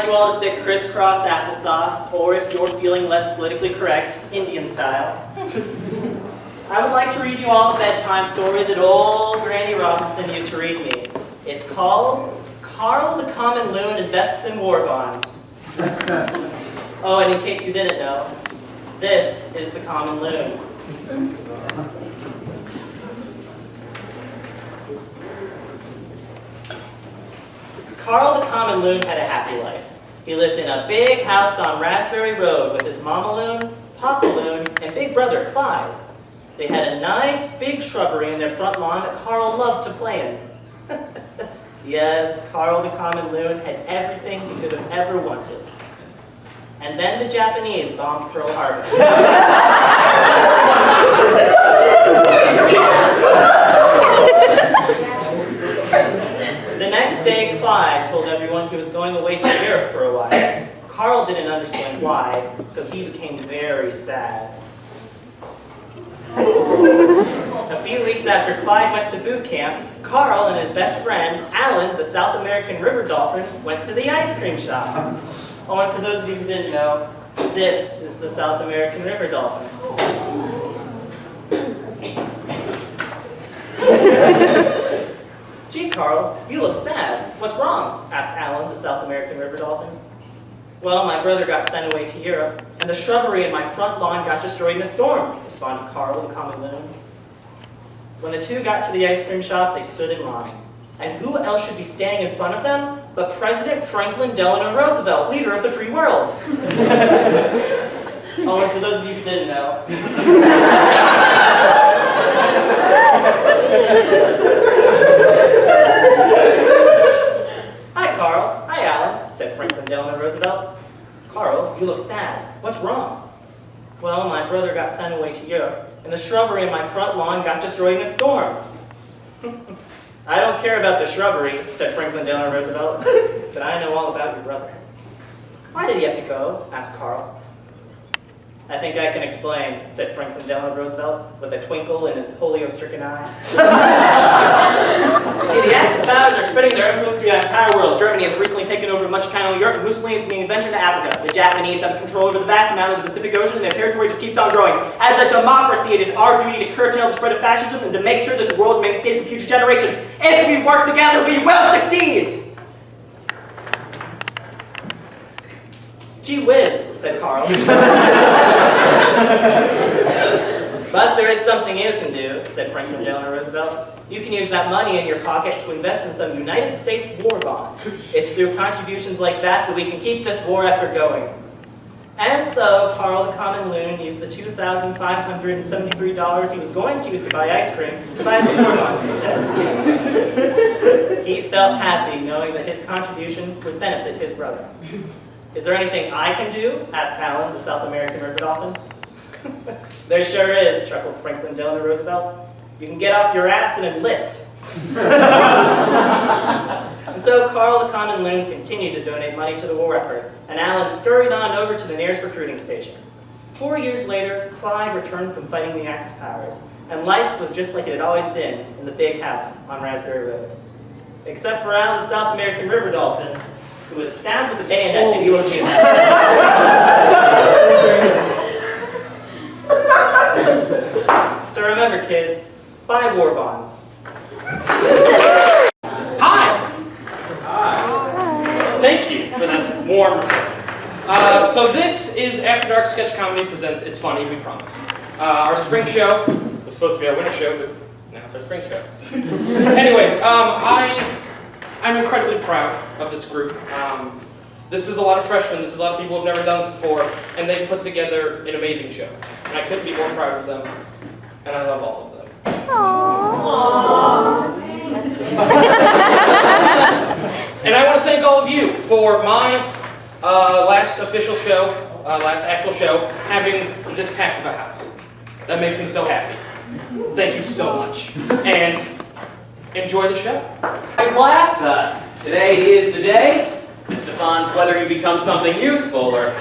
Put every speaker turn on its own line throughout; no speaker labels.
like you all to sit crisscross applesauce, or if you're feeling less politically correct, Indian style. I would like to read you all a bedtime story that old Granny Robinson used to read me. It's called Carl the Common Loon Invests in War Bonds. Oh, and in case you didn't know, this is the common loon. Carl the Common Loon had a happy life. He lived in a big house on Raspberry Road with his Mama Loon, Papa Loon, and big brother Clyde. They had a nice big shrubbery in their front lawn that Carl loved to play in. Yes, Carl the Common Loon had everything he could have ever wanted. And then the Japanese bombed Pearl Harbor. The next day, Clyde told everyone he was going away to Europe for a while. Carl didn't understand why, so he became very sad. A few weeks after Clyde went to boot camp, Carl and his best friend, Alan, the South American river dolphin, went to the ice cream shop. Oh, and for those of you who didn't know, this is the South American river dolphin. Gee, Carl, you look sad. What's wrong? Asked Alan, the South American river dolphin. Well, my brother got sent away to Europe, and the shrubbery in my front lawn got destroyed in a storm, responded Carl, the Common Loon. When the two got to the ice cream shop, they stood in line. And who else should be standing in front of them but President Franklin Delano Roosevelt, leader of the free world? Oh, and for those of you who didn't know, Hi, Carl. Hi, Alan, said Franklin Delano Roosevelt. Carl, you look sad. What's wrong? Well, my brother got sent away to Europe, and the shrubbery in my front lawn got destroyed in a storm. I don't care about the shrubbery, said Franklin Delano Roosevelt, but I know all about your brother. Why did he have to go? Asked Carl. I think I can explain, said Franklin Delano Roosevelt, with a twinkle in his polio-stricken eye. See, the Axis powers are spreading their influence through the entire world. Germany has recently taken over much of continental Europe, and Mussolini is being ventured to Africa. The Japanese have control over the vast amount of the Pacific Ocean, and their territory just keeps on growing. As a democracy, it is our duty to curtail the spread of fascism and to make sure that the world remains safe for future generations. If we work together, we will succeed! Gee whiz, said Carl. But there is something you can do, said Franklin Delano Roosevelt. You can use that money in your pocket to invest in some United States war bonds. It's through contributions like that that we can keep this war effort going. And so, Carl the Common Loon used the $2,573 he was going to use to buy ice cream to buy some war bonds instead. He felt happy knowing that his contribution would benefit his brother. Is there anything I can do? Asked Alan, the South American river dolphin. There sure is, chuckled Franklin Delano Roosevelt. You can get off your ass and enlist. And so Carl the Common Loon continued to donate money to the war effort, and Alan scurried on over to the nearest recruiting station. 4 years later, Clyde returned from fighting the Axis powers, and life was just like it had always been in the big house on Raspberry Road. Except for Alan, the South American river dolphin, who was stabbed with a bayonet in Iwo Jima. So remember, kids, buy war bonds.
Hi! Hi. Thank you for that warm reception. So this is After Dark Sketch Comedy Presents It's Funny, We Promise. Our spring show was supposed to be our winter show, but now it's our spring show. Anyways, I'm incredibly proud of this group. This is a lot of freshmen, this is a lot of people who have never done this before, and they've put together an amazing show. And I couldn't be more proud of them, and I love all of them.
Aww.
And I want to thank all of you for my last official show, last actual show, having this packed of a house. That makes me so happy. Thank you so much. And enjoy the show.
Hi class, today is the day. This defines whether you become something useful or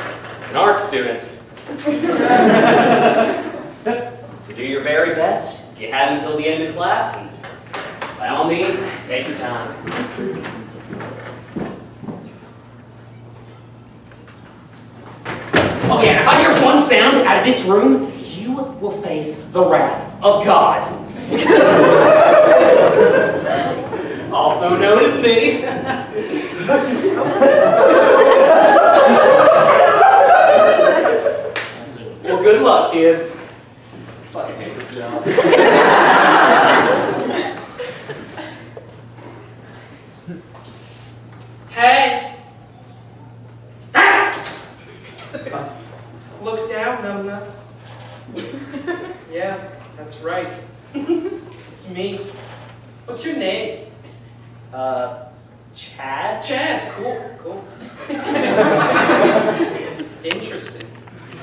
an art student. So do your very best. You have until the end of class, and by all means, take your time. sound out of this room, you will face the wrath of God. Also known as me. Well, good luck, kids. Fucking hate this job.
Hey! Look down, numbnuts. Yeah, that's right. It's me. What's your name?
Chad?
Chad. Cool. Interesting.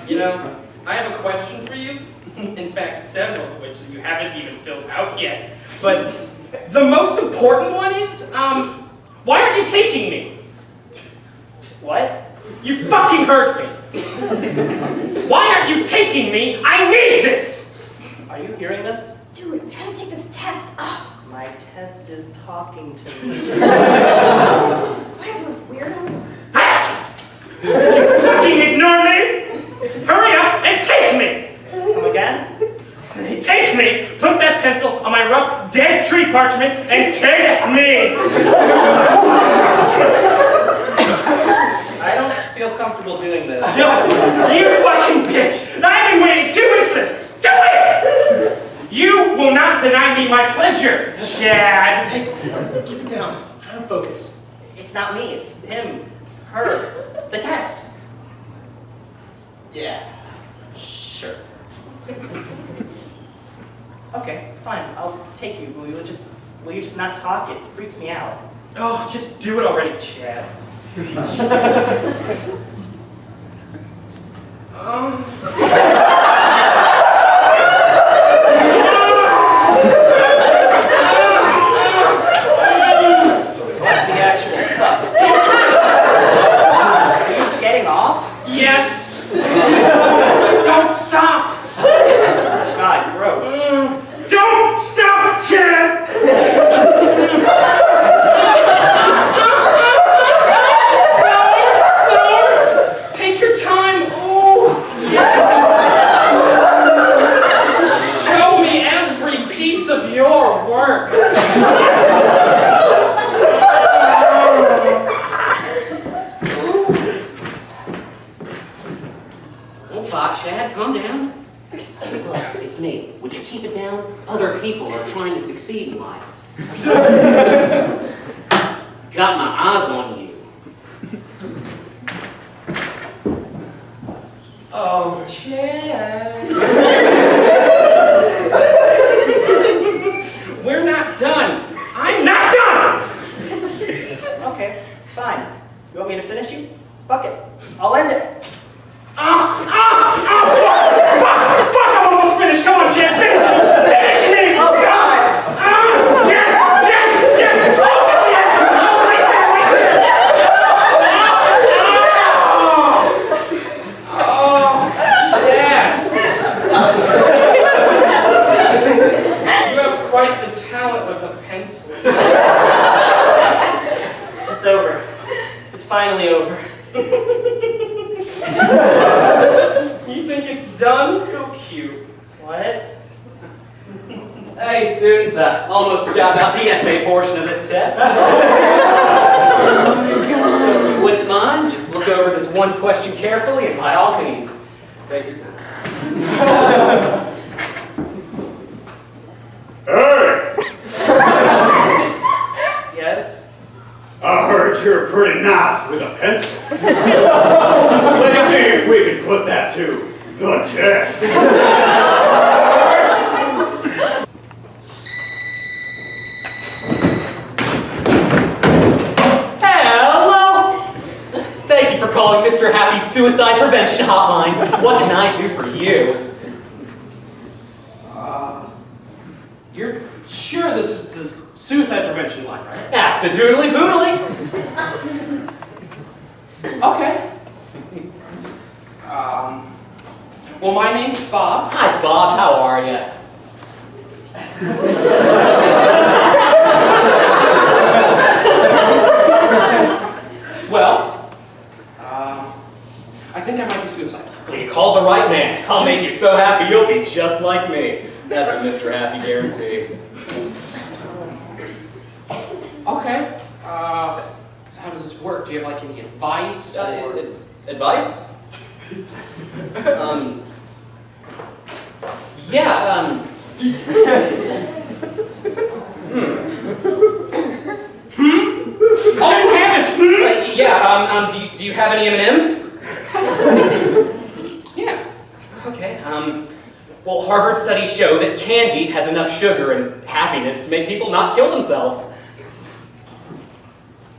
You know, I have a question for you. In fact, several of which you haven't even filled out yet. But the most important one is, why aren't you taking me?
What?
You fucking heard me! Why aren't you taking me? I need this!
Are you hearing this?
Dude, I'm trying to take this test. Ugh.
My test is talking to me.
Whatever, weirdo.
You fucking ignore me! Hurry up and take me!
Come again?
Take me! Put that pencil on my rough, dead tree parchment and take me!
I don't feel comfortable doing this.
No, you fucking bitch! I've been waiting 2 weeks for this! 2 weeks! You will not deny me my pleasure, Chad! Hey, keep it down. Try to focus.
It's not me, it's him. Her. The test.
Yeah. Sure.
Okay, fine. I'll take you. Will you just not talk? It freaks me out.
Oh, just do it already, Chad.
What the actual fuck? Are you getting off?
Yes! Don't stop!
God, gross.
Don't stop, Chad! Slower! Take your time. Oh! Show me every piece of your work.
Oh, Chad, calm down. Look, it's me. Would you keep it down? Other people are trying to succeed in life. Got my eyes on you.
Oh, Chad. We're not done. I'm not done!
Okay, fine. You want me to finish you? Fuck it. I'll end it.
Fuck! I'm almost finished. Come on, Chad. Finish me!
Oh, God!
Yes! Oh, yes! Chad! You have quite the talent with a pencil.
It's over. It's finally over.
You think it's done? How cute.
What?
Hey, students, almost forgot about the essay portion of this test. So if you wouldn't mind, just look over this one question carefully, and by all means, take your time.
Hey!
Yes?
I heard you're pretty nice with a pencil. Let's see if we can put that to the test.
Hello! Thank you for calling Mr. Happy's Suicide Prevention Hotline. What can I do for you?
You're sure this is the suicide prevention line, right?
Accidentally boodly.
Okay. Well, my name's Bob.
Hi, Bob. How are you?
Well, I think I might be suicidal.
Well, you called the right man. be just like me. That's a Mr. Happy guarantee.
Okay. So how does this work? Do you have like any advice?
Advice? Yeah,
All you have is
yeah, do you have any M&Ms?
Yeah.
Okay, well, Harvard studies show that candy has enough sugar and happiness to make people not kill themselves.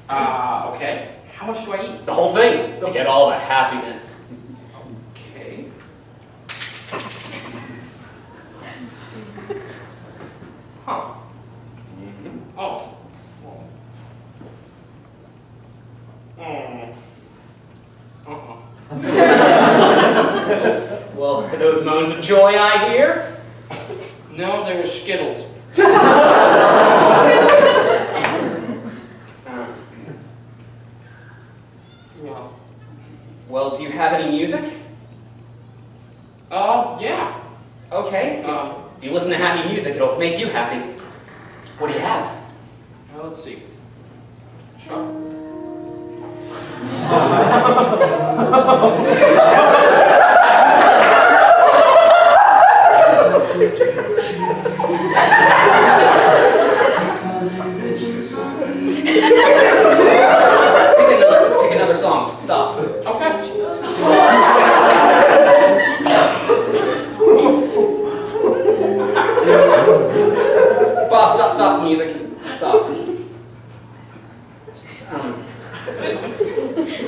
Okay. How much do I eat?
The whole thing, to get all the happiness.
Okay. Huh. Oh.
Well, are those moans of joy I hear?
No, they were Skittles. Well.
Well, do you have any music?
Yeah.
Okay. If you listen to happy music, it'll make you happy. What do you have?
Let's see. Shuffle.
Pick another song. Stop.
Okay.
Bob, stop the music. Stop.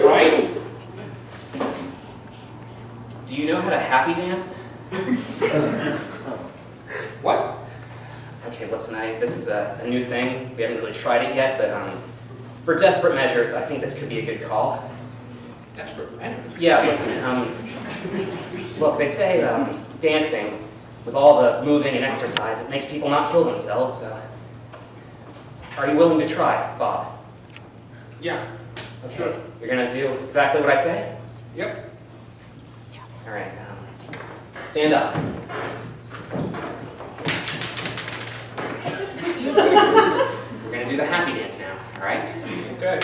Right?
Do you know how to happy dance?
What?
Okay, listen, this is a new thing. We haven't really tried it yet, but for desperate measures, I think this could be a good call.
Desperate measures.
Yeah, listen, look, they say dancing, with all the moving and exercise, it makes people not kill themselves, so... Are you willing to try, Bob?
Yeah.
Okay,
Sure.
you're gonna do exactly what I say?
Yep.
All right, stand up. We're gonna do the happy dance now, all right?
Okay.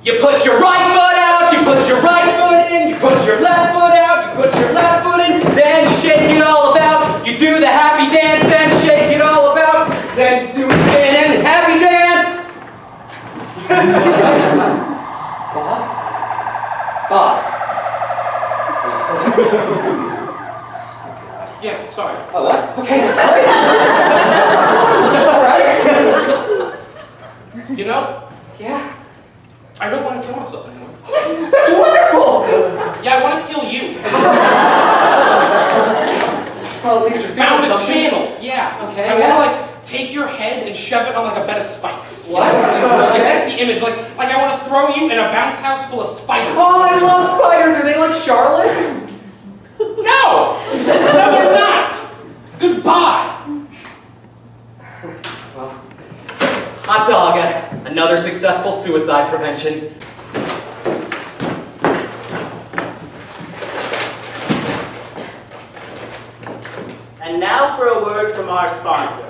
You put your right foot out, you put your right foot in, you put your left foot out, you put your left foot in, then you shake it all about. You do the happy dance, then shake it all about, then you do it again and happy dance. Bob? Are you still there?
Yeah, sorry.
Oh, what? Okay, all right.
You know,
Yeah,
I don't want to kill myself anymore.
that's wonderful.
Yeah, I want to kill you.
Well, at least you're
Found
feeling
a
something.
channel. Yeah.
Okay,
I
yeah.
want to like take your head and shove it on like a bed of spikes.
What?
Like that's the image. Like I want to throw you in a bounce house full of spiders.
Oh, I love spiders. Are they like Charlotte?
No! No, they're not! Goodbye!
Well, hot dog. Another successful suicide prevention.
And now for a word from our sponsor.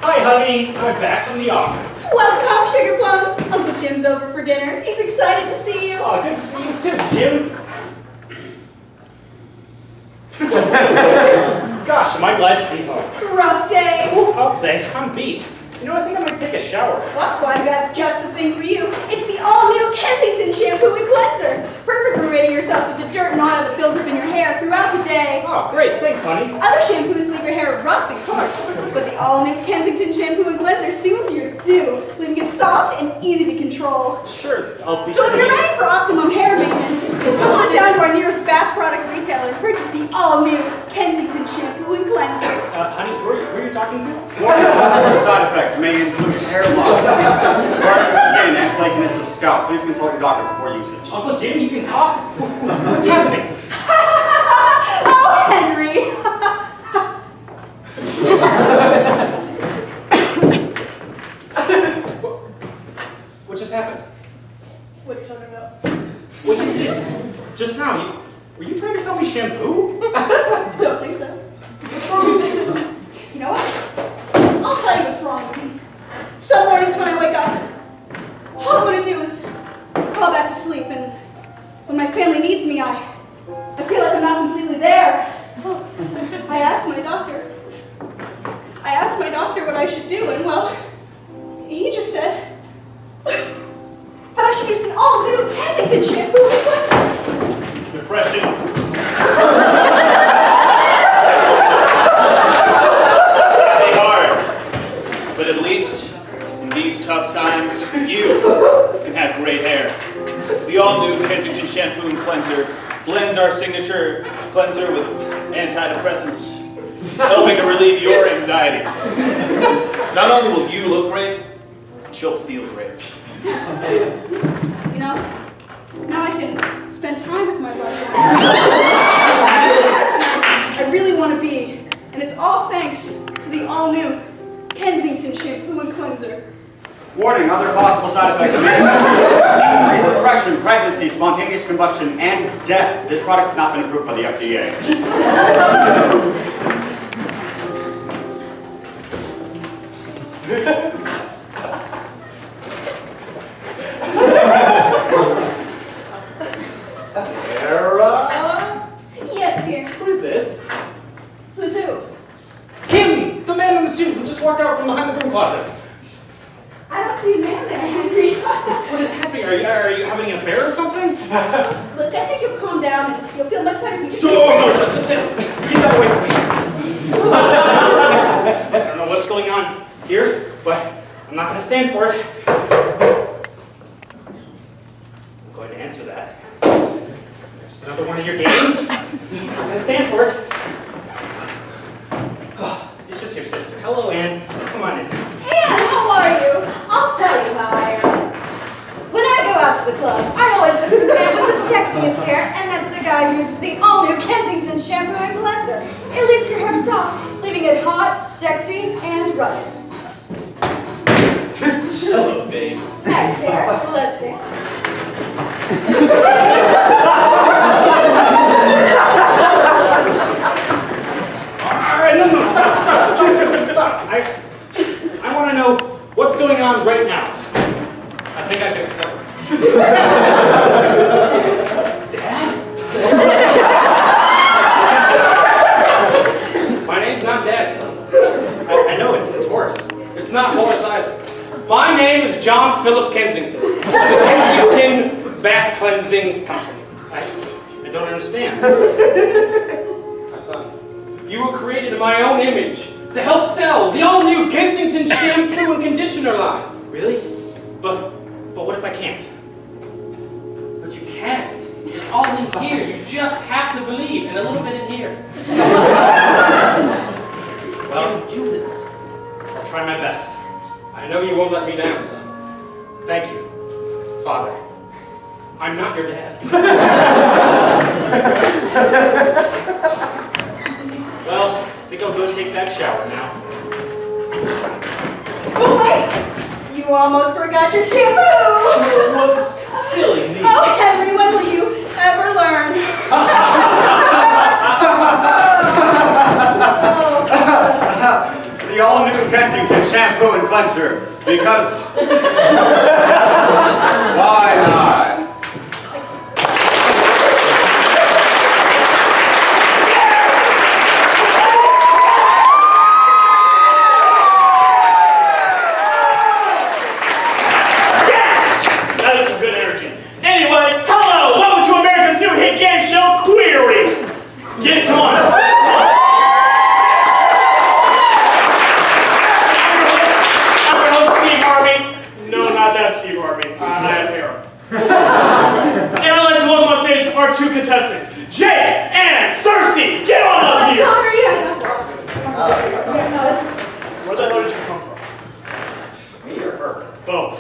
Hi, honey. I'm back from the office.
Welcome, Sugar Plum. Uncle Jim's over for dinner. He's excited to see you.
Oh, good to see you too, Jim. Gosh, am I glad to be home.
Rough day.
I'll say, I'm beat. You know, I think I'm gonna take a shower.
Well, I've got just the thing for you. It's the all-new Kensington shampoo and cleanser. Perfect for ridding yourself of the dirt and oil that builds up in your hair throughout the day.
Oh, great. Thanks, honey.
Other shampoos leave your hair rough and coarse, but the all-new Kensington shampoo and cleanser soothes your dew, leaving it soft and easy to control.
Sure, I'll be
So
sure
if
to
you're
use
ready for optimum hair maintenance, come on down to our nearest bath product retailer and purchase the all-new Kensington shampoo and cleanser.
honey, who are you talking to?
Warning, possible side effects may include hair loss, dark skin, and flakiness of scalp. Please consult your doctor before usage.
Uncle Jim, you can talk? What's happening?
Oh, Henry!
What just happened?
What are you talking about?
What you did just now, were you trying to sell me shampoo?
Don't think so. What's wrong with you? You know what? I'll tell you what's wrong with me. Some mornings when I wake up, all I want to do is fall back to sleep, and when my family needs me, I feel like I'm not completely there. I asked my doctor what I should do, and well, he just said that I should use an all-new Kensington shampoo and cleanser.
Depression. Be hard. But at least in these tough times, you can have great hair. The all-new Kensington shampoo and cleanser blends our signature cleanser with antidepressants, helping to relieve your anxiety. Not only will you look great, but you'll feel great.
You know, now I can spend time with my loved ones. I really want to be, and it's all thanks to the all-new Kensington shampoo and cleanser.
Warning, other possible side effects of increased depression, pregnancy, spontaneous combustion, and death. This product has not been approved by the FDA.
Sarah?
Yes, dear.
Who's this?
Who's who?
Him! The man in the suit who just walked out from behind the broom closet.
I don't see a man there, Henry.
What is happening? Are you having an affair or something?
Look, I think you'll calm down and you'll feel much better if you just...
No, get that away from me. I don't know what's going on here, but I'm not going to stand for it. I'm going to answer that. There's another one of your games. I'm not going to stand for it. Oh, it's just your sister. Hello, Anne. Come on in.
Anne, how are you?
I'll tell you how I am. When I go out to the club, I always look for the man with the sexiest hair, and that's the guy who uses the all-new Kensington shampoo and cleanser. It leaves your hair soft, leaving it hot, sexy, and rugged.
Hello, babe.
Hi, Sarah. Let's dance.
All right, no, stop. I want to know what's going on right now. I think I can explain. Dad? My name's not Dad, son. I know it's Horace. It's not Horace either. My name is John Philip Kensington, of the Kensington Bath Cleansing Company. I don't understand. My son, you were created in my own image to help sell the all-new Kensington shampoo and conditioner line. Really? But what if I can't? But you can. It's all in here. You just have to believe, and a little bit in here. Well, you can do this. I'll try my best. I know you won't let me down, son. Thank you, Father. I'm not your dad. Well, I think I'll go and take that shower now.
Oh, wait! You almost forgot your shampoo!
Whoops, silly me.
Oh, Henry, when will you ever learn?
The all-new Kensington shampoo and cleanser, because... why not?
Come on. I'm your host, Steve Harvey. No, not that Steve Harvey. I have hair. And I'd like to welcome on stage our two contestants, Jake and Cersei. Get on up
I'm
here.
sorry.
Where the hell did you come from?
Me or her?
Both.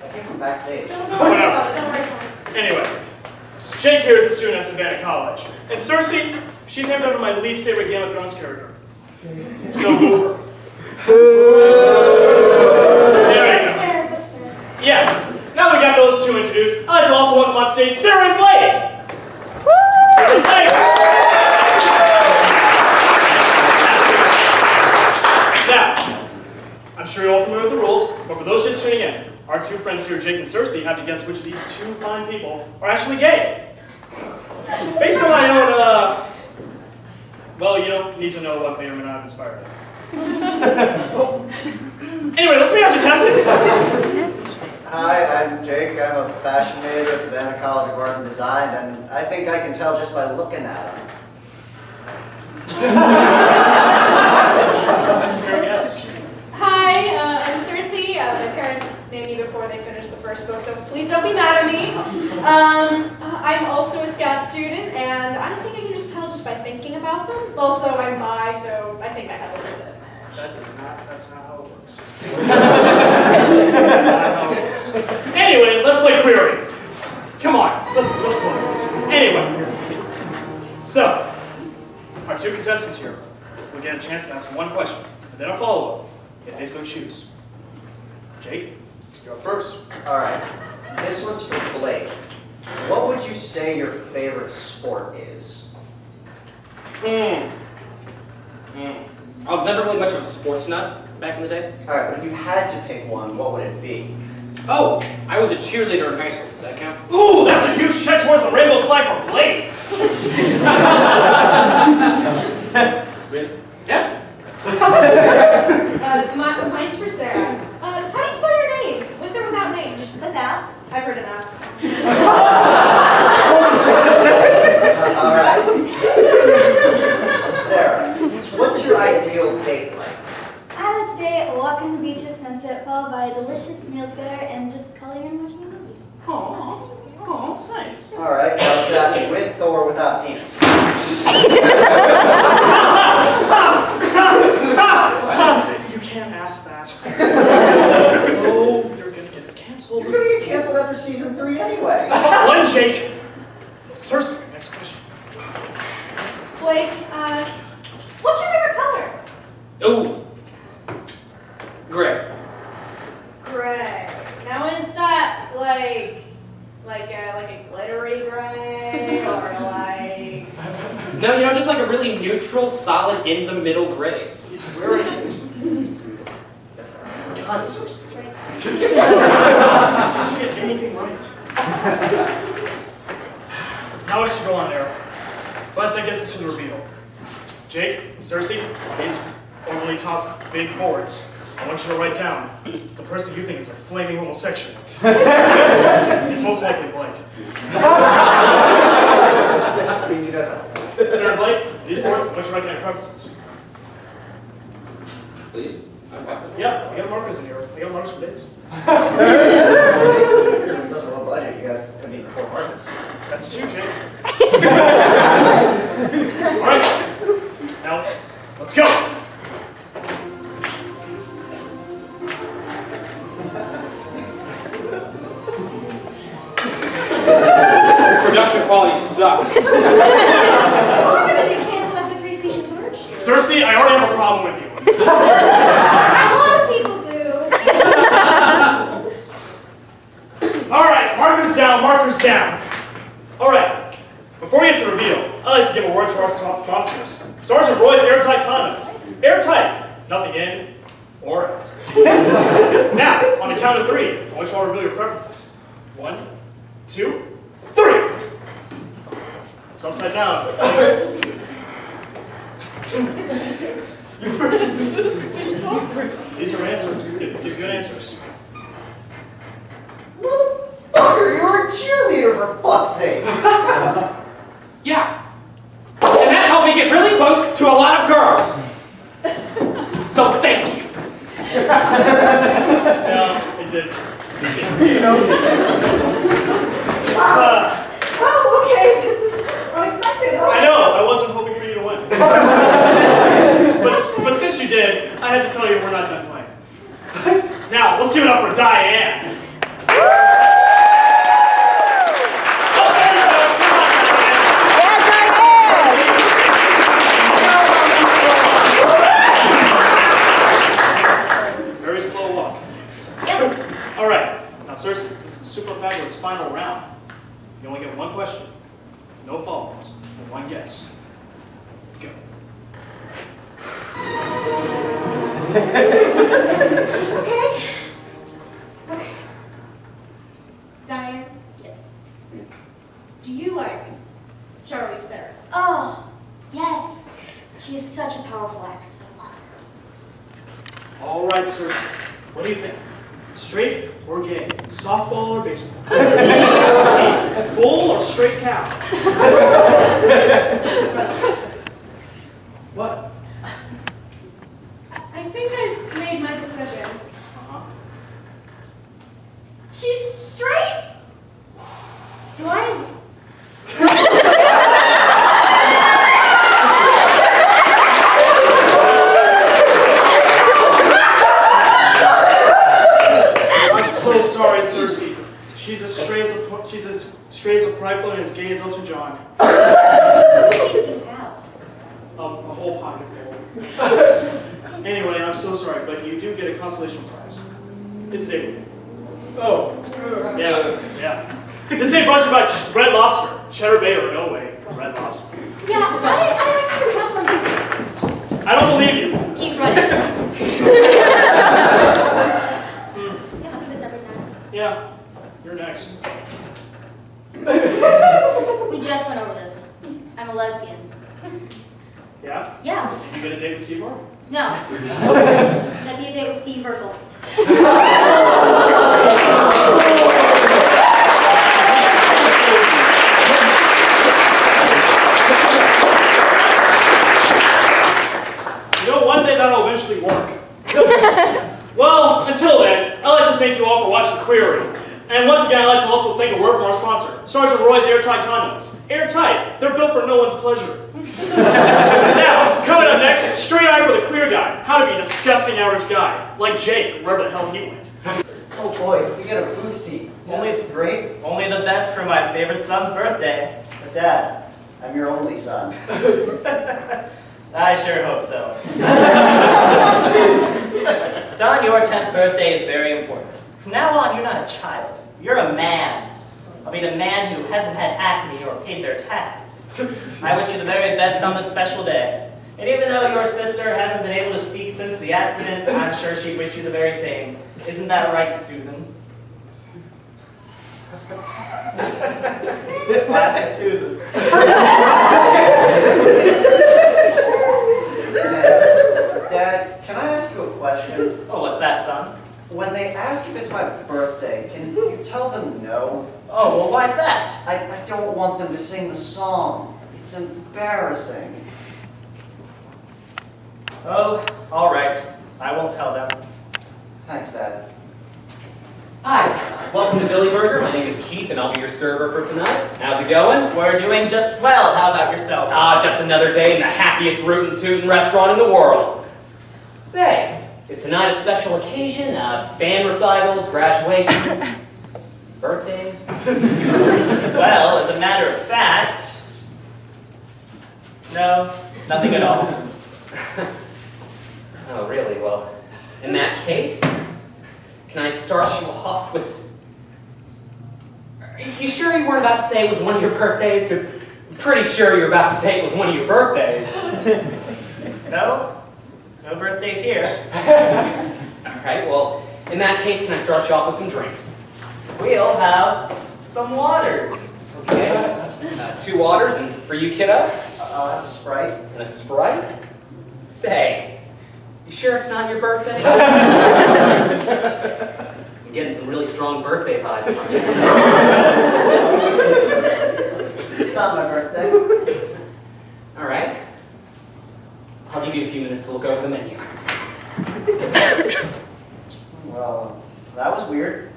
I came from backstage.
Whatever. Anyway, Jake here is a student at Savannah College. And Cersei, she's named after my least favorite Game of Thrones character. So, there we go.
That's fair.
Yeah, now we got those two introduced,
also welcome on stage Sarah and Blake. Sarah and Blake. Now, I'm sure you're all familiar with the rules, but for those just tuning in, our two friends here, Jake and Cersei, have to guess which of these two fine people are actually gay. Based on my own, well, you don't need to know what may or may not have inspired them. Anyway, let's meet our contestants.
Hi, I'm Jake. I'm a fashion major at Savannah College of Art and Design, and I think I can tell just by looking at them.
That's a fair guess.
Hi, I'm Cersei. My parents named me before they finished the first book, so please don't be mad at me. I'm also a Scout student, and I think I can just tell just by thinking about them. Also, I'm bi, so I think I have a little bit of match.
That's not how it works. That's not how it works. Anyway, let's play query. Come on, let's play. Anyway, so our two contestants here will get a chance to ask one question, and then a follow-up, if they so choose. Jake, you're up first.
All right, this one's for Blake. What would you say your favorite sport is?
I was never really much of a sports nut back in the day.
All right, but if you had to pick one, what would it be?
Oh, I was a cheerleader in high school. Does that count?
Ooh, that's a huge check towards the rainbow flag for Blake.
Really? Yeah.
Mine's for Sarah.
How do you spell your name? With or without name?
Without.
I've heard of that.
All right. Sarah, what's your ideal date like?
I would say a walk on the beach at sunset, followed by a delicious meal together, and just calling and watching a movie.
Oh, that's nice.
All right, how's that with or without penis?
You can't ask that. Oh, you're gonna get us canceled.
You're gonna get canceled after season 3 anyway.
That's one, Jake. Cersei, next question.
Blake, what's your favorite color?
Oh. Gray.
Gray. Now is that like a glittery gray or like?
No, just like a really neutral, solid, in-the-middle gray.
He's wearing it. God, Cersei. Did you get anything right? Now I should go on there. But that gets us to the reveal. Jake, Cersei, these overly top big boards. I want you to write down the person you think is a flaming homosexual. It's most likely Blake. Sarah Blake, these boards, I want you to write down your preferences.
Please? Okay.
Yeah, we got markers in here. We got markers for days.
You're on such a low budget, you guys couldn't even afford markers.
That's true, Jake. All right. Now, let's go.
Production quality sucks.
Why did you cancel after 3 seasons, George?
Cersei, I already have a problem with you.
A lot of people do.
All right, markers down, markers down. All right, before we get to reveal, I'd like to give a word to our sponsors. Sergeant Roy's Airtight Condoms. Airtight, nothing in or out. Now, on the count of 3, I want you all to reveal your preferences. 1, 2, 3. It's upside down. These are answers. Give good answers.
Motherfucker, you're a cheerleader for fuck's sake!
Yeah. And that helped me get really close to a lot of girls. So thank you.
Yeah, it did.
Oh, okay, this is unexpected.
I know, I wasn't hoping for you to win. but since you did, I had to tell you we're not done playing. Now, let's give it up
You only get one question, no follow-ups, and one guess. Go.
Okay. Okay. Diane? Yes.
Do you like Charlize Theron?
Oh, yes. She is such a powerful actress. I love her.
All right, Cersei. What do you think? Straight or gay? Softball or baseball? Bull or straight cow? What?
I think I've made my decision. She's straight.
Do I?
I'm so sorry, Cersei. She's as straight as a rifle and as gay as Elton John.
What do you have?
A whole pocket full. Anyway, I'm so sorry, but you do get a consolation prize. It's a date with me.
Oh.
Yeah. This day brought to you by Red Lobster. Cheddar Bay or no way. Red Lobster.
Yeah, I actually have something.
I don't believe you.
Keep running. You have to do this every time.
Yeah. You're next.
We just went over this. I'm a lesbian.
Yeah?
Yeah.
You get a date with Steve Martin?
No. That'd be a date with Steve Urkel.
You know, one day that'll eventually work. Well, until then, I'd like to thank you all for watching Query. And once again, I'd like to also thank a word from our sponsor, Sergeant Roy's Airtight Condoms. Airtight, they're built for no one's pleasure. Now, coming up next, Straight Eye for the Queer Guy. How to be a disgusting average guy, like Jake, wherever the hell he went.
Oh boy, you get a booth seat. Isn't this great?
Only the best for my favorite son's birthday.
But Dad, I'm your only son.
I sure hope so. Son, your 10th birthday is very important. From now on, you're not a child. You're a man. I mean, a man who hasn't had acne or paid their taxes. I wish you the very best on this special day. And even though your sister hasn't been able to speak since the accident, I'm sure she'd wish you the very same. Isn't that right, Susan? Classic Susan.
Dad, can I ask you a question?
Oh, what's that, son?
When they ask if it's my birthday, can you tell them no?
Oh, well, why's that?
I don't want them to sing the song. It's embarrassing.
Oh, all right. I won't tell them.
Thanks, Dad.
Hi, welcome to Billy Burger. My name is Keith, and I'll be your server for tonight. How's it going?
We're doing just swell. How about yourself?
Just another day in the happiest rootin' tootin' restaurant in the world. Say, is tonight a special occasion? Band recitals, graduations, birthdays?
Well, as a matter of fact, no, nothing at all.
Oh, really? Well, in that case, can I start you off with... Are you sure you weren't about to say it was one of your birthdays? Because I'm pretty sure you're about to say it was one of your birthdays.
No birthdays here.
All right, well, in that case, can I start you off with some drinks?
We'll have some waters.
Okay. 2 waters, and for you, kiddo?
I'll have a Sprite.
And a Sprite? Say, you sure it's not your birthday? 'Cause I'm getting some really strong birthday vibes from you.
It's not my birthday.
All right. I'll give you a few minutes to look over the menu.
Well, that was weird.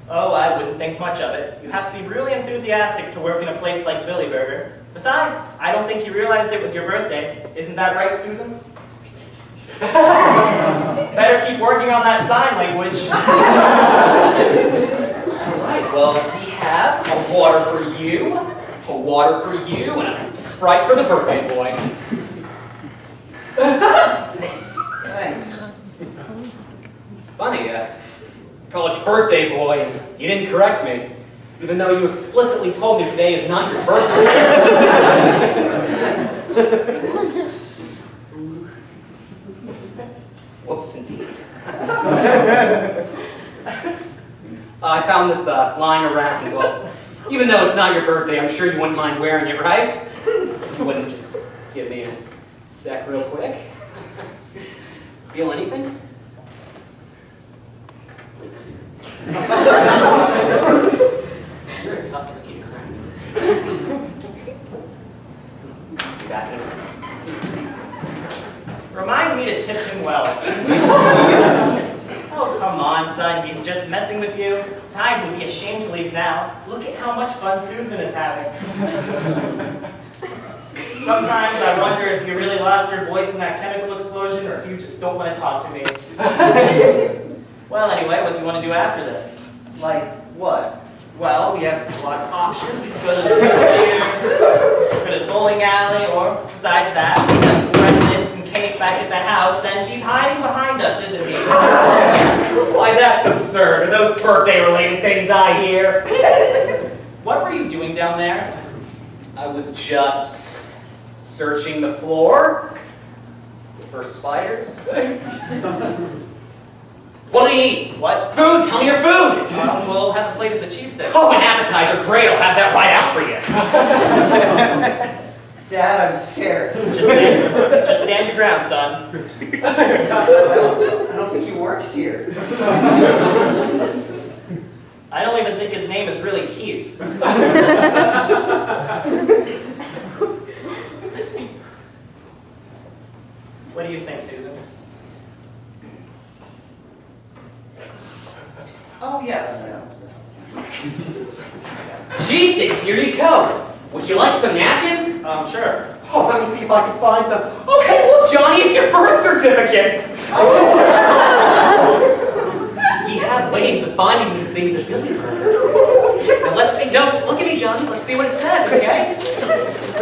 Oh, I wouldn't think much of it. You have to be really enthusiastic to work in a place like Billy Burger. Besides, I don't think you realized it was your birthday. Isn't that right, Susan? Better keep working on that sign language.
All right, well, we have a water for you, and a Sprite for the birthday boy.
Thanks.
Funny, called you birthday boy, and you didn't correct me. even though you explicitly told me today is not your birthday. Whoops, indeed. I found this line around. Well, even though it's not your birthday, I'm sure you wouldn't mind wearing it, right? You wouldn't just give me a sec real quick? Feel anything? You're a tough cookie to crack. You back in?
Remind me to tip him well. Oh, come on, son. He's just messing with you. Besides, we'd be ashamed to leave now. Look at how much fun Susan is having. Sometimes I wonder if you really lost your voice in that chemical explosion or if you just don't want to talk to me. Well, anyway, what do you want to do after this?
Like what?
Well, we have a lot of options. We could go to the theater, go to the bowling alley, or besides that, we have presents and cake back at the house, and he's hiding behind us, isn't he?
Why, that's absurd. Are those birthday-related things I hear?
What were you doing down there?
I was just searching the floor for spiders. What do you eat?
What?
Food! Tell me your food!
We'll have a plate of the cheese sticks.
Oh, an appetizer. Great, I'll have that right out for you.
Dad, I'm scared.
Just stand your ground, son.
I don't think he works here.
I don't even think his name is really Keith. What do you think, Susan? Oh, yeah, that's right.
Cheese sticks, here you go. Would you like some napkins?
Sure.
Oh, let me see if I can find some. Oh, hey, look, Johnny, it's your birth certificate. We have ways of finding these things at Billy Burger. Now, let's see. No, look at me, Johnny. Let's see what it says, okay?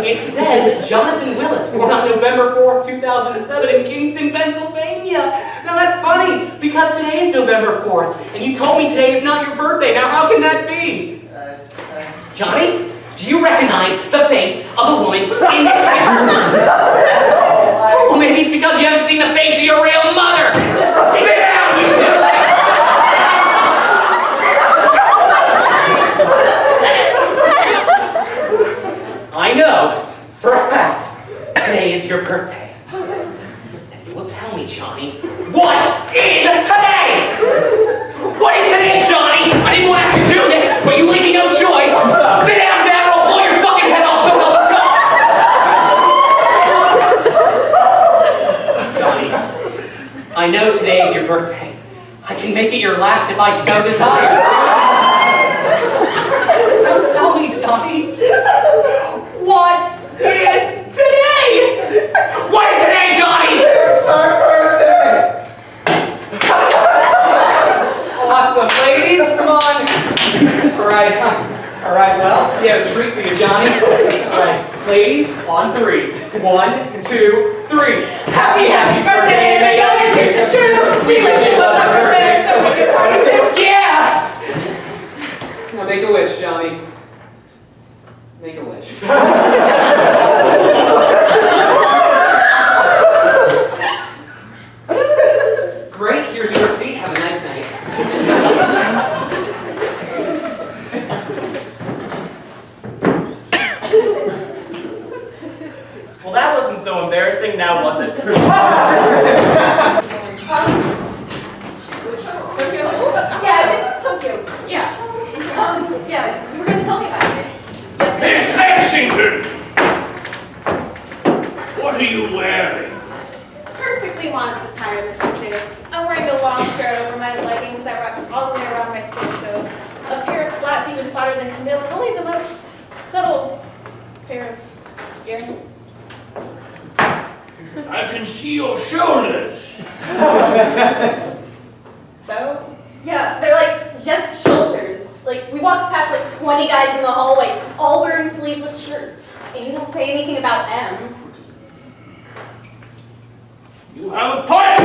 It says Jonathan Willis, born on November 4th, 2007 in Kingston, Pennsylvania. Now, that's funny, because today is November 4th, and you told me today is not your birthday. Now, how can that be? Johnny? Do you recognize the face of the woman in this picture? Oh, maybe it's because you haven't seen the face of your real mother. Sit down, you do I know, for a fact, today is your birthday. And you will tell me, Johnny, what is today? What is today, Johnny? I didn't want to have to do this, but you leave me no choice. Sit down, Dad, or I'll blow your fucking head off, so help me God. Johnny, I know today is your birthday. I can make it your last if I so desire. Now tell me, Johnny, what is today? What is today, Johnny?
It's my birthday!
Awesome, ladies, come on. All right, well, we have a treat for you, Johnny. All right, ladies, on 3. 1, 2, 3. Happy birthday, may all your dreams come true. We wish it was our birthday so we could party too. Yeah! Now make a wish, Johnny. Make a wish. Great, here's your receipt. Have a nice night.
Well, that wasn't so embarrassing, now was it?
Tokyo? Yeah, it was Tokyo. Yeah. Yeah, you were going to tell me about it.
Miss Lexington! What are you wearing?
Perfectly modest attire, Mr. J. I'm wearing a long shirt over my leggings that wraps all the way around my torso. A pair of flats even flatter than Camille, and only the most subtle pair of earrings.
I can see your shoulders.
So? Yeah, they're like just shoulders. Like, we walked past like 20 guys in the hallway, all wearing sleeveless shirts. And you don't say anything about M.
You have a point!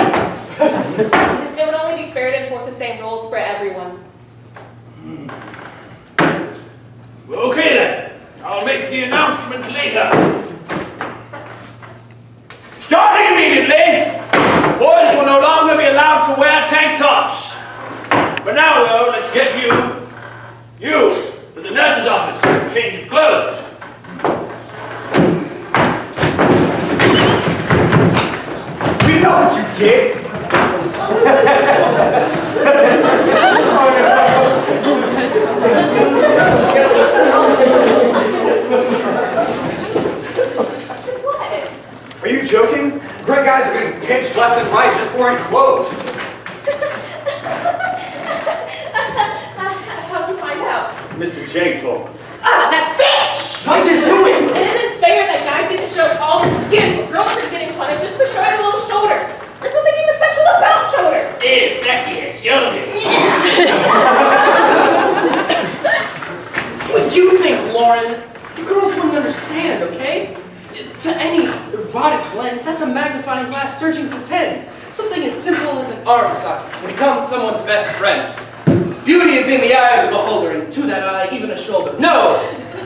It would only be fair to enforce the same rules for everyone.
make the announcement later. Starting immediately, boys will no longer be allowed to wear tank tops. But now, though, let's get you to the nurse's office for a change of clothes.
We know what you did. Are you joking? Great guys are getting pinched left and right just wearing clothes.
How'd you find out?
Mr. J told us.
Ah, that bitch!
Why'd you do it?
It isn't fair that guys get to show all their skin, but girls are getting punished just for showing a little shoulder. There's something even sexual about shoulders.
It's Becky has shoulders.
It's what you think, Lauren. You girls wouldn't understand, okay? To any erotic lens, that's a magnifying glass searching for tens. Something as simple as an arm socket can become someone's best friend. Beauty is in the eye of the beholder, and to that eye, even a shoulder. No!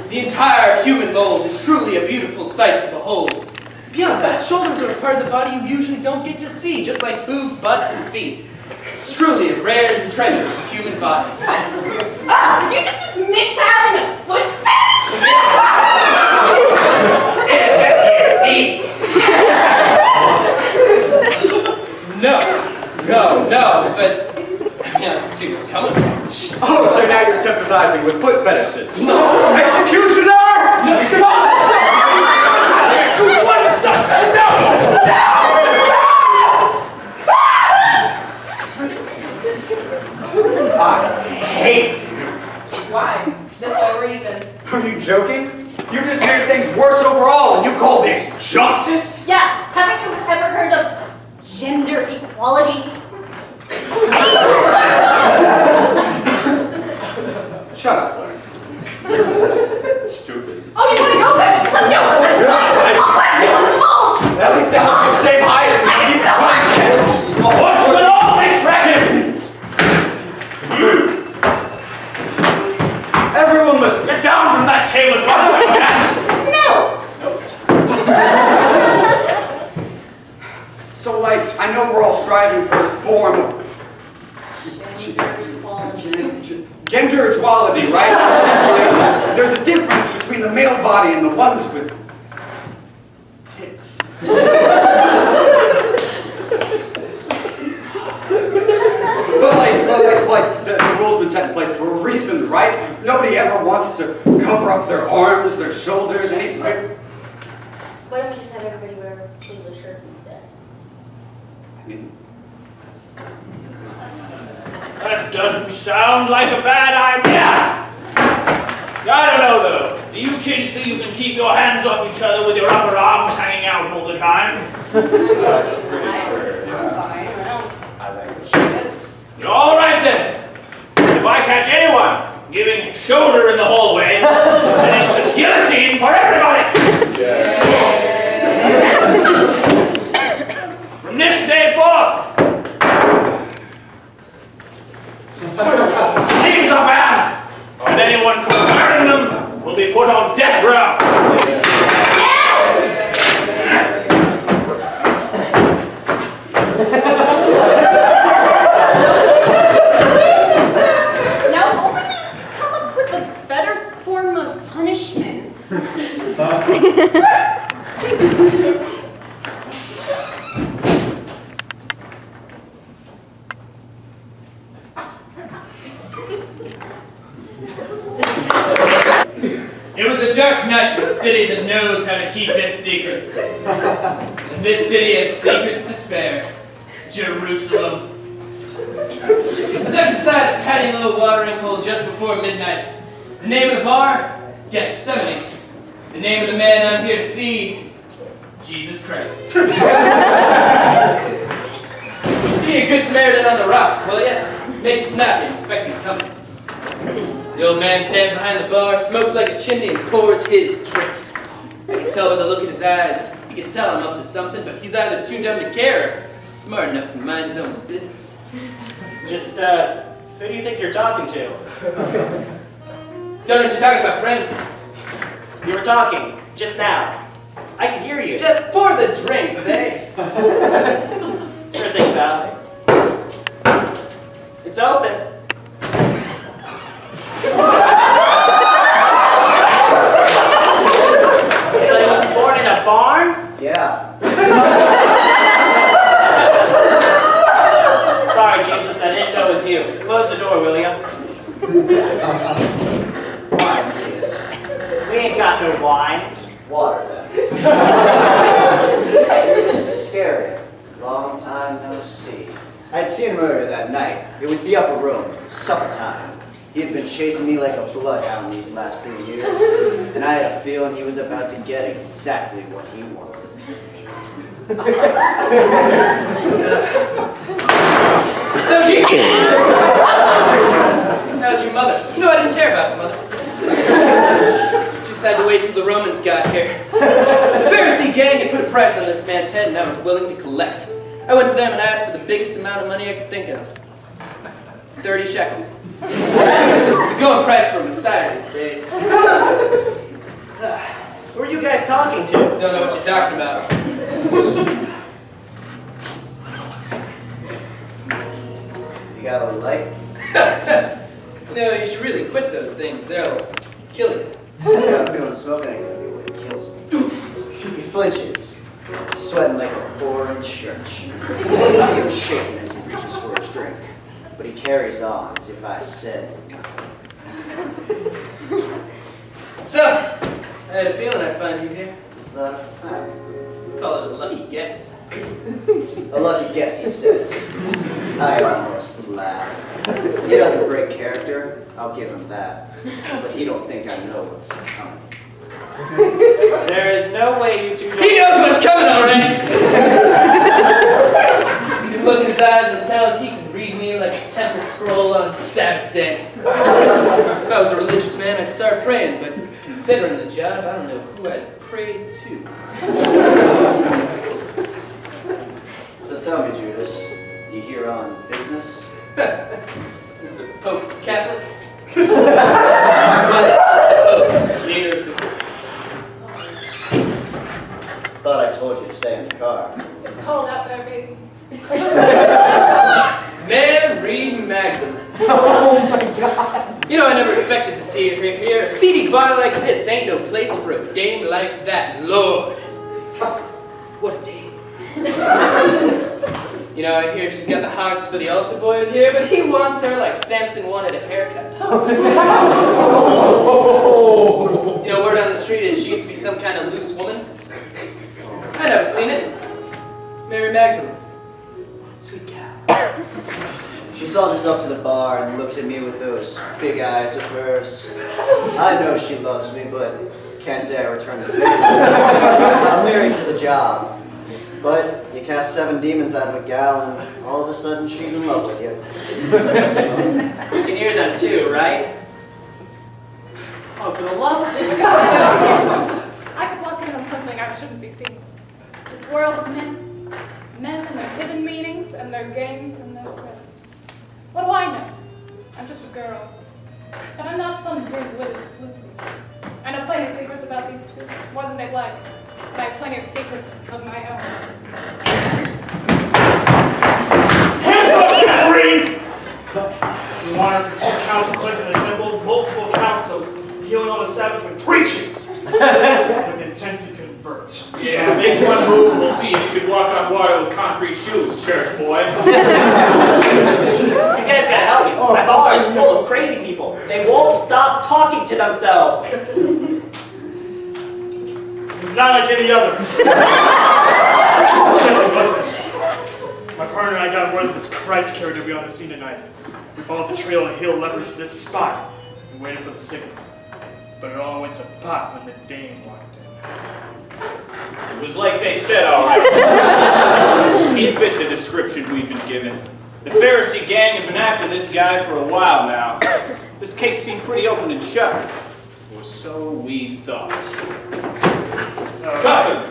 The entire human mold is truly a beautiful sight to behold. Beyond that, shoulders are a part of the body you usually don't get to see, just like boobs, butts, and feet. It's truly a rare treasure of the human body.
Ah, did you just admit to having a foot fetish?
No, but yeah, I can see where you're coming from.
Oh, so now you're sympathizing with foot fetishes. No! Executioner!
Come on! What is that? No!
I hate you.
Why? This way we're even.
Are you joking? You just made things worse overall, and you call this justice?
Yeah, haven't you ever heard of gender equality?
Shut up, Larry. Stupid.
Oh, you want to go, bitch? Let's go! Let's go! I'll punch you on the balls!
At least they look the same height.
What's with all this racket?
Everyone listen.
Get down from that table and watch my back.
So, like, I know we're all striving for this form of gender equality, right? There's a difference between the male body and the ones with tits. But the rules been set in place for a reason, right? Nobody ever wants to cover up their arms, their shoulders, any.
Why don't we just have everybody wear sleeveless shirts instead?
I mean,
That doesn't sound like a bad idea. I don't know though. Do you kids think you can keep your hands off each other with your upper arms hanging out all the time? All right then. If I catch anyone giving shoulder in the hallway, then it's the guillotine for everybody.
Yes!
From this day forth, sleeves are banned, and anyone caught wearing them will be put on death row.
Yes!
Now, if only we could come up with a better form of punishment.
It was a dark night in a city that knows how to keep its secrets. And this city had secrets to spare. Jerusalem. I ducked inside a tiny little watering hole just before midnight. The name of the bar? Gethsemane. The name of the man I'm here to see? Jesus Christ. Be a good Samaritan on the rocks, will ya? Make it snappy, I'm expecting company. The old man stands behind the bar, smokes like a chimney, and pours his drinks. I can tell by the look in his eyes. You can tell I'm up to something, but he's either too dumb to care or smart enough to mind his own business.
Just, who do you think you're talking to?
Don't know what you're talking about, friend.
You were talking, just now. I could hear you.
Just pour the drinks, eh?
Sure thing, pal. It's open. Was you born in a barn?
Yeah.
Sorry, Jesus, I didn't know it was you. Close the door, will ya?
Wine, please.
We ain't got no wine.
Water, then. This is scary. Long time no see. I'd seen him earlier that night. It was the upper room, supper time. He had been chasing me like a bloodhound these last 3 years, and I had a feeling he was about to get exactly what he wanted.
So, G. How's your mother? No, I didn't care about his mother. Just had to wait till the Romans got here. The Pharisee gang had put a price on this man's head, and I was willing to collect. I went to them and asked for the biggest amount of money I could think of. 30 shekels. It's the going price for a Messiah these days.
Who are you guys talking to?
Don't know what you're talking about.
You got a light?
No, you should really quit those things. They'll kill you.
I got a feeling smoking ain't gonna be what kills me. He flinches, sweating like a whore in church. You can see him shaking as he reaches for his drink, but he carries on as if I said nothing.
So, I had a feeling I'd find you here.
Is that a fact?
Call it a lucky guess.
A lucky guess, he says. I almost laugh. He doesn't break character, I'll give him that. But he don't think I know what's coming.
There is no way you two...
He knows what's coming already! You can look in his eyes and tell he can read me like a temple scroll on Sabbath day. If I was a religious man, I'd start praying, but considering the job, I don't know who I'd pray to.
So tell me, Judas, you here on business?
Is the Pope Catholic? Was the Pope leader of the...
Thought I told you to stay in the car.
It's cold out there, baby.
Mary Magdalene. Oh my God. You know, I never expected to see her here. A seedy bar like this ain't no place for a dame like that. Lord. What a dame. You know, I hear she's got the hots for the altar boy in here, but he wants her like Samson wanted a haircut. You know, word on the street is she used to be some kind of loose woman. I never seen it. Mary Magdalene. Sweet cow.
She saunters up to the bar and looks at me with those big eyes of hers. I know she loves me, but can't say I return the favor. I'm married to the job. But you cast 7 demons out of a gal and all of a sudden she's in love with you.
You can hear them too, right? Oh, for the love of...
I could walk in on something I shouldn't be seeing. This world of men and their hidden meanings and their games and their threats. What do I know? I'm just a girl. And I'm not some big-witted floozy. I know plenty of secrets about these two, more than they'd like. And I have plenty of secrets of my own.
Hands up, Catherine! We want her for 2 counts of cleansing the temple, multiple counts of healing on the Sabbath, and preaching with intent to convert.
Yeah, make one move and we'll see if you can walk on water with concrete shoes, church boy.
You guys gotta help me. My bar is full of crazy people. They won't stop talking to themselves.
It's not like any other. It simply wasn't. My partner and I got word that this Christ character would be on the scene tonight. We followed the trail and healed lepers to this spot and waited for the signal. But it all went to pot when the dame walked in.
It was like they said, all right. He fit the description we'd been given. The Pharisee gang had been after this guy for a while now. This case seemed pretty open and shut. Or so we thought. Cuff him!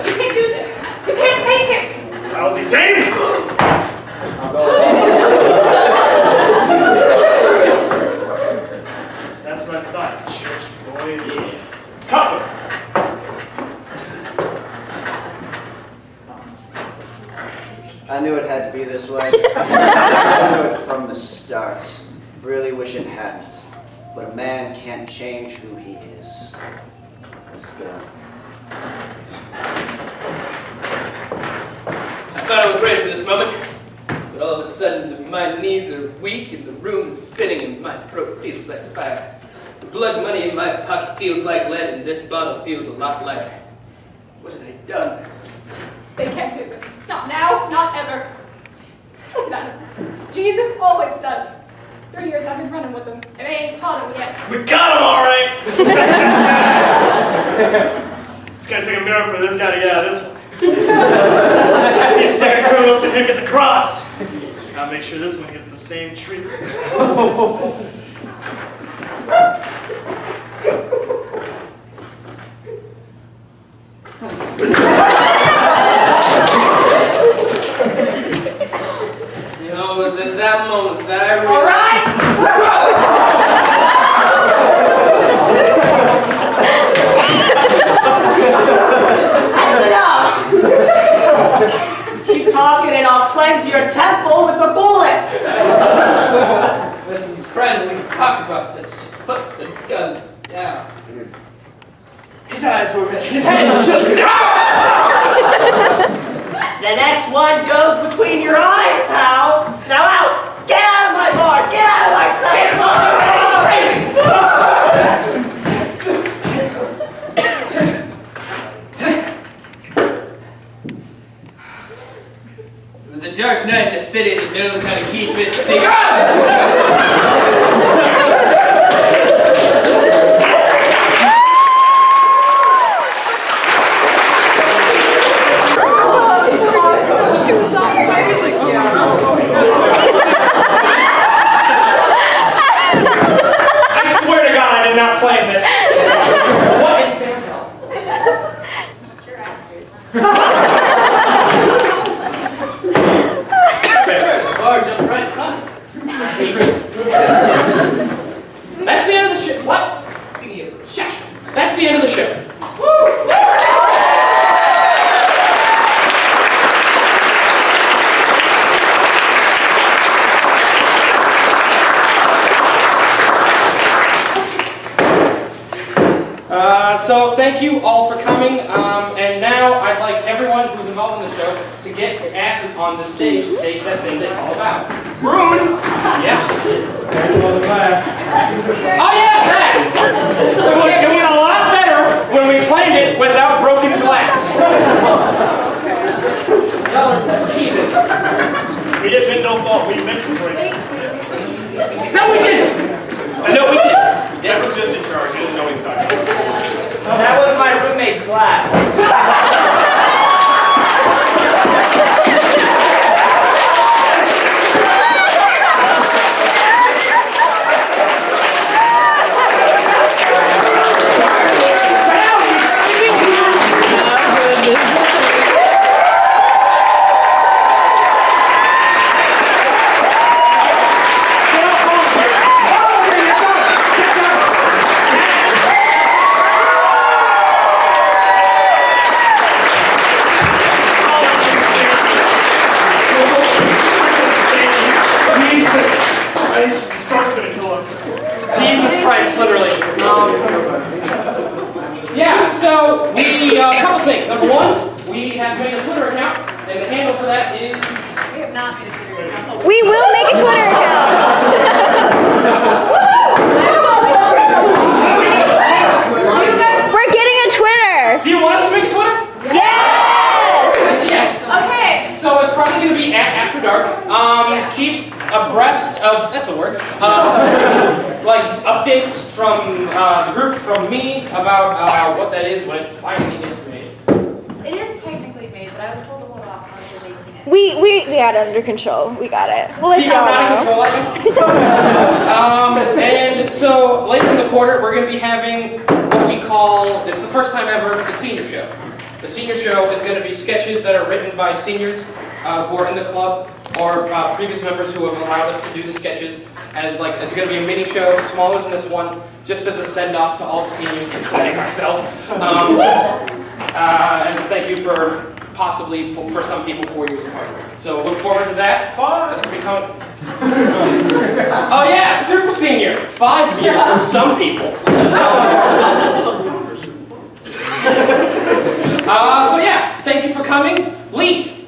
You can't do this. You can't take it.
Lousy dame!
I'll go.
That's my
that thought, church boy. Yeah. Comfort.
I knew it had to be this way. I knew it from the start. Really wish it hadn't. But a man can't change who he is. Let's go.
I thought I was ready for this moment, but all of a sudden my knees are weak and the room is spinning and my throat feels like fire. The blood money in my pocket feels like lead and this bottle feels a lot lighter. What have I done?
They can't do this. Not now, not ever. I'll get out of this. Jesus always does. 3 years I've been running with them, and they ain't taught him yet.
We got him all right. It's gonna take a miracle for this guy to get out of this one. I see a second criminals and him get the cross. I'll make sure this one gets the same treatment.
You know, it was at that moment that I realized...
All right?
Keep talking and I'll cleanse your temple with a bullet.
Listen, friend, we can talk about this. Just put the gun down. His eyes were red. His hand shook.
The next one goes between your eyes, pal. Now out! Get out of my bar! Get out of my sight!
It was a dark night in a city that knows how to keep its secret.
I swear to God I did not plan this. What insane hell?
Sir, the bar jumped right in front of me. I hate it. That's the end of the show. What? Shush.
That's the end of the show. So thank you all for coming, and now I'd like everyone who's involved in the show to get your asses on the stage and take that thing that's all about.
Rune!
Yeah. Oh yeah, that! It went a lot better when we planned it without broken glass. Y'all are heathens.
We didn't mean no fault. We meant to break.
No, we didn't! No, we didn't.
Deborah's just in charge. He doesn't know what he's talking about.
That was my roommate's glass.
Jesus Christ, literally. Yeah, so we, a couple things. Number one, we have made a Twitter account, and the handle for that is...
We have not made a Twitter account.
We will make a Twitter account. We're getting a Twitter.
Do you want us to make a Twitter?
Yes.
Yes.
Okay.
So it's probably going to be at After Dark. Keep abreast of, that's a word, like updates from the group, from me, about what that is when it finally gets made.
It is technically made, but I was told to hold off on making it.
We had it under control. We got it. We'll let
See how I'm not in
y'all
control I am? And so later in the quarter, we're going to be having what we call, it's the first time ever, the senior show. The senior show is going to be sketches that are written by seniors who are in the club. or previous members who have allowed us to do the sketches as it's going to be a mini show, smaller than this one, just as a send-off to all the seniors, including myself. As a thank you for possibly, for some people, 4 years of hard work. So look forward to that. That's going to be coming. Oh yeah, super senior. 5 years for some people. So yeah, thank you for coming. Leave.